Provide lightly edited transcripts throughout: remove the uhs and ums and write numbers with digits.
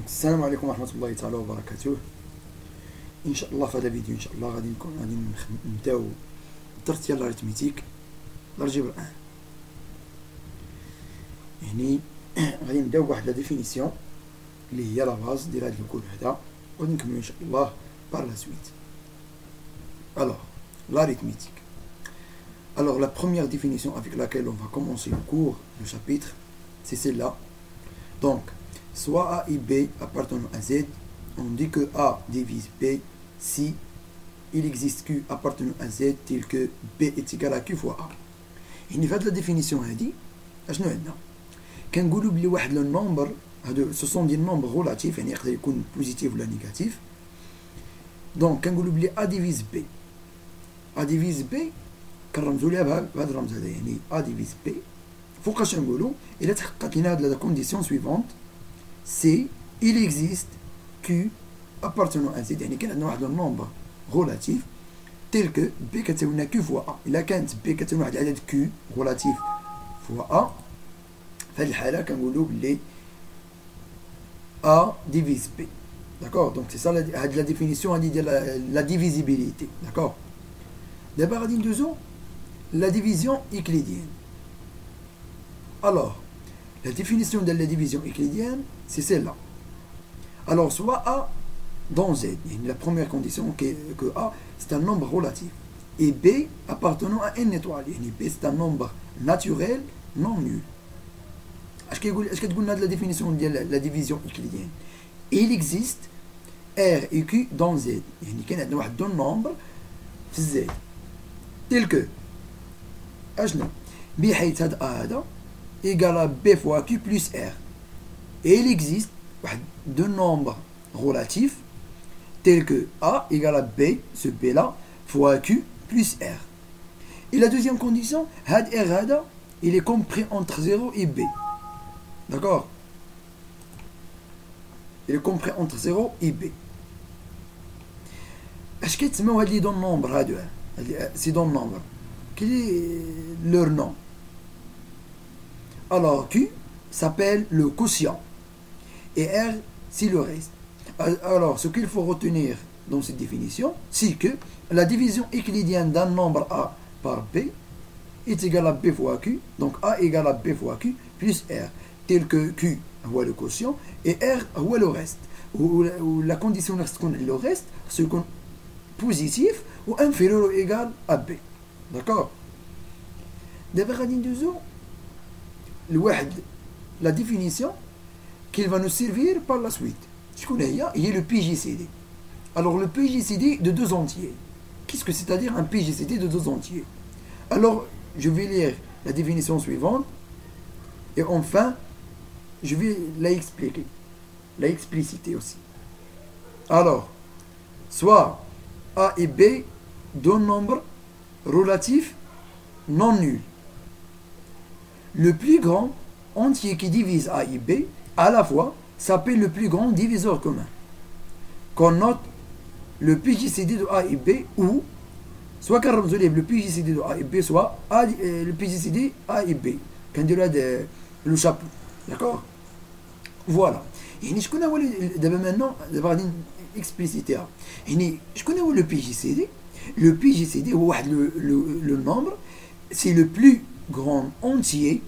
دونك السلام عليكم ورحمة الله تعالى وبركاته. ان شاء الله في هذا الفيديو ان شاء الله غادي نبداو الدرس ديال الاريتميتيك الجبر 1. يعني غادي نبداو بواحد لا ديفينيسيون اللي هي لا باز ديال هذا الكور هذا وغادي نكملو ان شاء الله بار لا سويت. Alors l'arithmétique. Alors la première définition avec laquelle on va commencer le cours, le chapitre, c'est celle-là. Donc soit A et B appartenant à Z, on dit que A divise B si il existe Q appartenant à Z tel que B est égal à Q fois A. يعني في هاد لا ديفينيسيون هادي اشنو عندنا؟ كنقولوا بلي واحد لو نومبر هادو سو سون دي نومبر ريلاتيف، يعني يقدر يكون بوزيتيف ولا نيجاتيف. دونك كنقولوا بلي A divise B، A divise B كنرمزوا ليها بهذا الرمز هذا، يعني A divise B فوقاش نقولوا الا تحققت لنا هاد لا كونديسيون سويفونت سي il existe Q appartenant à Z، يعني كان عندنا واحد النومبر ريلاتيف تيل كو بي كتساوي لنا كيو فوا ا. الا كانت بي كتساوي واحد العدد كيو ريلاتيف فوا ا، في هذه الحاله كنقولوا بلي ا ديفيز بي. داكور، دونك سي سا هاد لا ديفينيسيون هادي ديال لا ديفيزيبيليتي. داكور، دابا غادي ندوزو لا ديفيزيون ايكليديان. Alors la définition de la division euclidienne, c'est celle-là. Alors, soit A dans Z, la première condition que A, c'est un nombre relatif. Et B appartenant à n étoile. B, c'est un nombre naturel non nul. Est-ce que vous avez la définition de la division euclidienne? Il existe R et Q dans Z. Il y a un nombre Z. Tel que, بحيث هذا égal à B fois Q plus R. Et il existe deux nombres relatifs tels que A égale à B, ce B là, fois Q plus R. Et la deuxième condition, had R hada, il est compris entre 0 et B. D'accord? Il est compris entre 0 et B. Est-ce que tu me dis dans le nombre, c'est dans le nombre. Quel est leur nom? Alors Q s'appelle le quotient et R c'est le reste. Alors ce qu'il faut retenir dans cette définition, c'est que la division euclidienne d'un nombre A par B est égale à B fois Q, donc A égale à B fois Q plus R, tel que Q est le quotient et R est le reste. Ou la condition le reste, c'est positif ou inférieur ou égal à B. D'accord? D'abord, la définition qu'il va nous servir par la suite. Il y a le PJCD. Alors le PJCD de deux entiers. Qu'est-ce que c'est-à-dire un PJCD de deux entiers? Alors je vais lire la définition suivante et enfin je vais la expliquer, la expliciter aussi. Alors, soit A et B, deux nombres relatifs non nuls. Le plus grand entier qui divise A et B à la fois s'appelle le plus grand diviseur commun. Qu'on note le PJCD de A et B ou soit qu'on résolve le PJCD de A et B, soit le PJCD A et B. Quand il y a le chapeau. D'accord? Voilà. Et je connais maintenant, d'abord expliciter. Je connais le PJCD. Le PJCD, le nombre, c'est le plus grand entier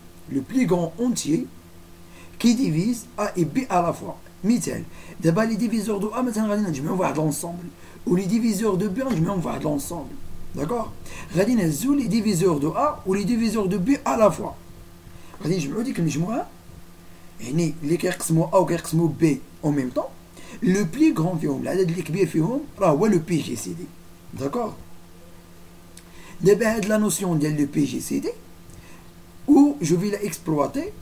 qui divise A et B à la fois. Mitel. D'abord les diviseurs de A, maintenant je vais voir l'ensemble. Ou les diviseurs de B, je vais voir l'ensemble. D'accord? Les diviseurs de A ou les diviseurs de B à la fois. Je vais dire que les qui يقسموا A ou qui يقسموا B en même temps, le plus grand فيهم العدد الكبير فيهم راه هو le PJCD. D'accord? D'abord la notion de le PJCD où je vais l'exploiter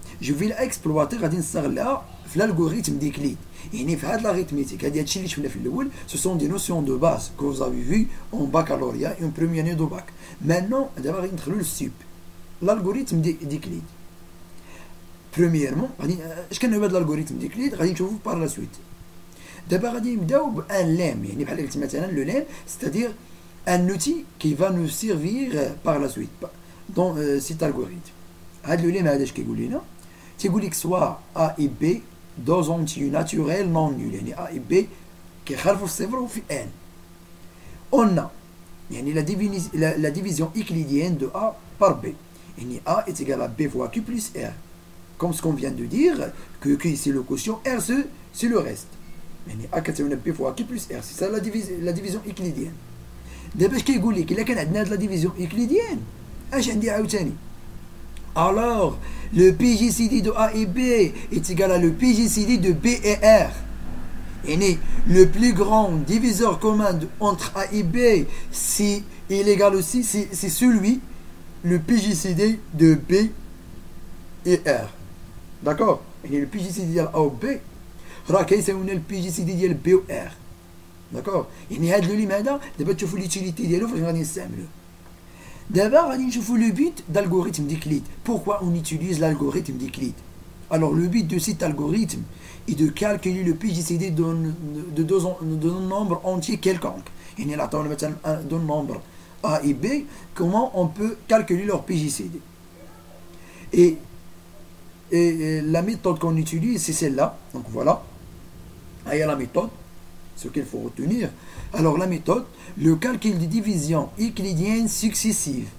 غادي نستغلها في l'algorithme d'Euclide. يعني في هذا l'arithmétique هادشي اللي شفنا في الاول ce sont des notions de base que vous avez vu en baccalauréat et en première année de bac. Maintenant دابا غادي ندخلوا للسوب l'algorithme d'Euclide. Premièrement اش كان هو هذا l'algorithme d'Euclide غادي نشوفوه par la suite. دابا غادي نبداو بان لام، يعني بحال قلت مثلا le lemme c'est-à-dire un outil qui va nous servir par la suite dans cet algorithme. هذا le lemme هذا اش كيقول لنا؟ تيقول لك soit A et B deux entiers naturels non nuls يعني A et B كيخالفوا الصفر وفي N. On a يعني la division euclidienne de A par B. يعني A est égal à B fois Q plus R. Comme ce qu'on vient de dire, que Q c'est le quotient, R c'est le reste. يعني A كتساوي B fois Q plus R. C'est ça la division euclidienne. دابا اش كيقول لك الا كان عندنا هاد لا ديفيزيون euclidienne اش عندي عاوتاني. Alors, le PJCD de A et B est égal à le PJCD de B et R. Et le plus grand diviseur commun entre A et B, si il est égal aussi, c'est celui, le PJCD de B et R. D'accord? Et le PJCD de A ou B, c'est le PJCD de B ou R. D'accord? Et هذا لوليم هذا دابا تشوفوا l'utilité ديالو فاش غادي نستعملوه. D'abord, on va le but d'algorithme d'Euclide. Pourquoi on utilise l'algorithme d'Euclide? Alors, le but de cet algorithme est de calculer le PJCD d'un nombre entier quelconque. Il y a d'un nombre A et B, comment on peut calculer leur PJCD? Et la méthode qu'on utilise, c'est celle-là. Donc voilà. Il y a la méthode, ce qu'il faut retenir. Alors la méthode, le calcul des divisions euclidiennes successives.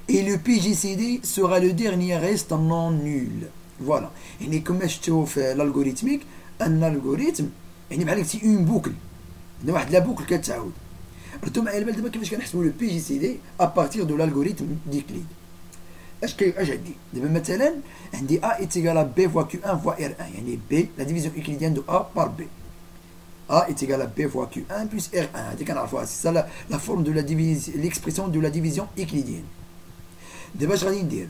Et le PJCD sera le dernier reste non nul. Voilà. Et comme je fais l'algorithmique, un algorithme, c'est une boucle. La boucle qui est le PJCD à partir de l'algorithme d'Euclide. Est-ce que j'ai dit? Maintenant, A est égal à B fois Q1 fois R1. B, la division euclidienne de A par B. A est égal à B fois Q1 plus R1. C'est ça la forme de l'expression de la division euclidienne. D'abord, je vais dire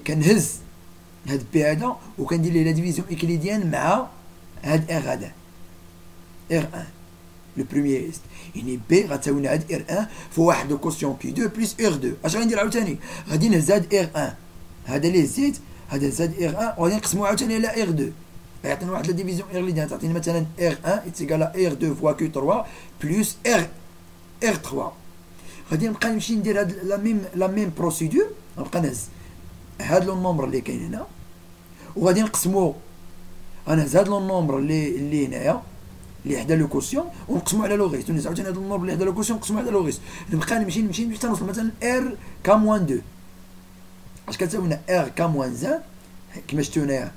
كنهز هاد B هذا وكندير ليه la division euclidienne مع هاد R هذا R1 le premier reste. يعني B غتساوي لنا هاد R1 في واحد كوسيون Q2 بلس R2. اش غندير عاوتاني؟ غادي نهز هاد R1 هذا اللي هزيت هذا زاد R1 وغادي نقسمو عاوتاني على R2. يعطينا واحد لا ديفيزيون euclidienne تعطينا مثلا R1 est égal à R2 fois Q3 plus R3. غادي نبقى نمشي ندير هاد لا ميم بروسيدور نبقى نهز هاد لو نومبر اللي كاين هنا وغادي نقسمو انا هاد لو نومبر اللي هنايا اللي حدا لو كوسيون ونقسمو على لو ريست ونهز عاوتاني هاد النومبر اللي حدا لو كوسيون نقسمو على لو ريست نبقى نمشي حتى نوصل مثلا R K موان 2 اش كتساوي لنا R K موان 1 كيما شفتو هنايا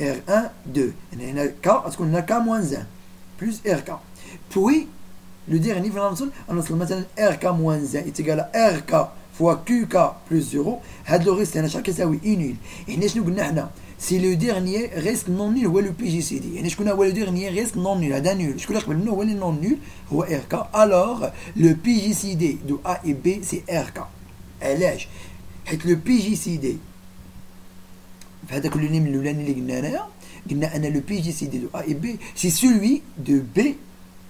R1 2 يعني هنا K تكون هنا K موان 1 plus RK puis le dernier غنوصل مثلا RK موان 1 est égal à RK fois QK plus 0 هاد لو ريست هنا شحال كيساوي نول. يعني شنو قلنا حنا سي لو ديرنيي ريست نون نول هو لو بي جي سي دي. يعني شكون هو لو ديرنيي ريست نون نول هذا نول شكون اللي قبل منه هو اللي نون نول هو RK. alors le PJCD de A et B c'est RK. علاش؟ حيت لو PJCD في هذاك اللونيم الاولاني اللي قلنا هنايا قلنا ان لو PJCD de A et B c'est celui de B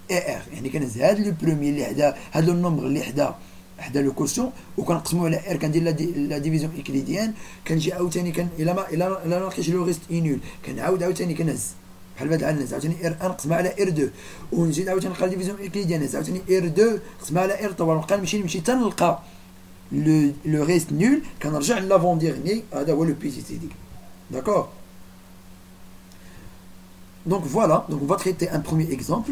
et R. يعني كنهز هذا لو بروميي اللي حدا هذا النومبر اللي حدا لو كوسيون وكنقسموه على R كندير لا ديفيزيون ايكليديان كنجي عاوتاني الا ما لقيتش لو ريست نول كنعاود عاوتاني كنهز بحال هذا الحال نهز عاوتاني R1 نقسمها على R2 ونزيد عاوتاني نلقى ديفيزيون ايكليديان نهز عاوتاني R2 نقسمها على R3 ونبقى نمشي حتى نلقى le reste nul كنرجع لافون ديرني هذا هو لو بي جي سي دي. D'accord? Donc voilà, donc on va traiter un premier exemple.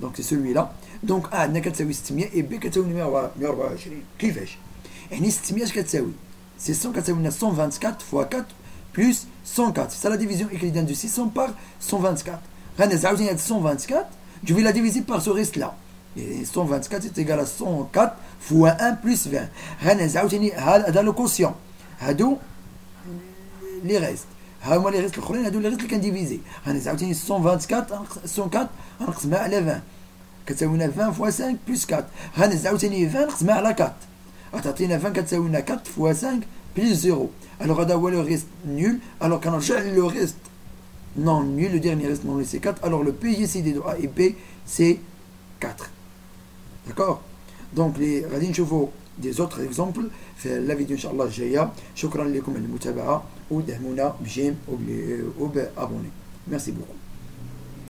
Donc c'est celui-là. Donc A عندنا كتساوي 600 et B كتساوي 124. كيفاش؟ يعني 600 اش كتساوي؟ 600 كتساوي لنا 124 fois 4 plus 104. C'est ça la division euclidienne de 600 par 124. غنهز عاوتاني هاد 124 je vais la diviser par ce reste là. Et 124 est égal à 104 fois 1 plus 20. غنهز عاوتاني هذا لو كوسيون هادو لي ريست ها هما لي ريست الاخرين هادو لي ريست اللي كنديفيزي غنهز عاوتاني 124 غنقسمها على 20 كتساوي لنا 20 فوا 5 بلس 4 غنهز عاوتاني 20 نقسمها على 4 غتعطينا 20 كتساوي لنا 4 فوا 5 بلس 0. الوغ هذا هو لو ريست نول. الوغ كنرجع لو ريست نون نول لو ديرني ريست نون نول سي 4. الوغ لو PJCD de A et B c'est 4. D'accord? Donc غادي نشوفوا دي زوتر اكزومبل في لا فيديو ان شاء الله الجايه. شكرا لكم على المتابعه ودعمونا بجيم وبابوني. ميرسي بوكو.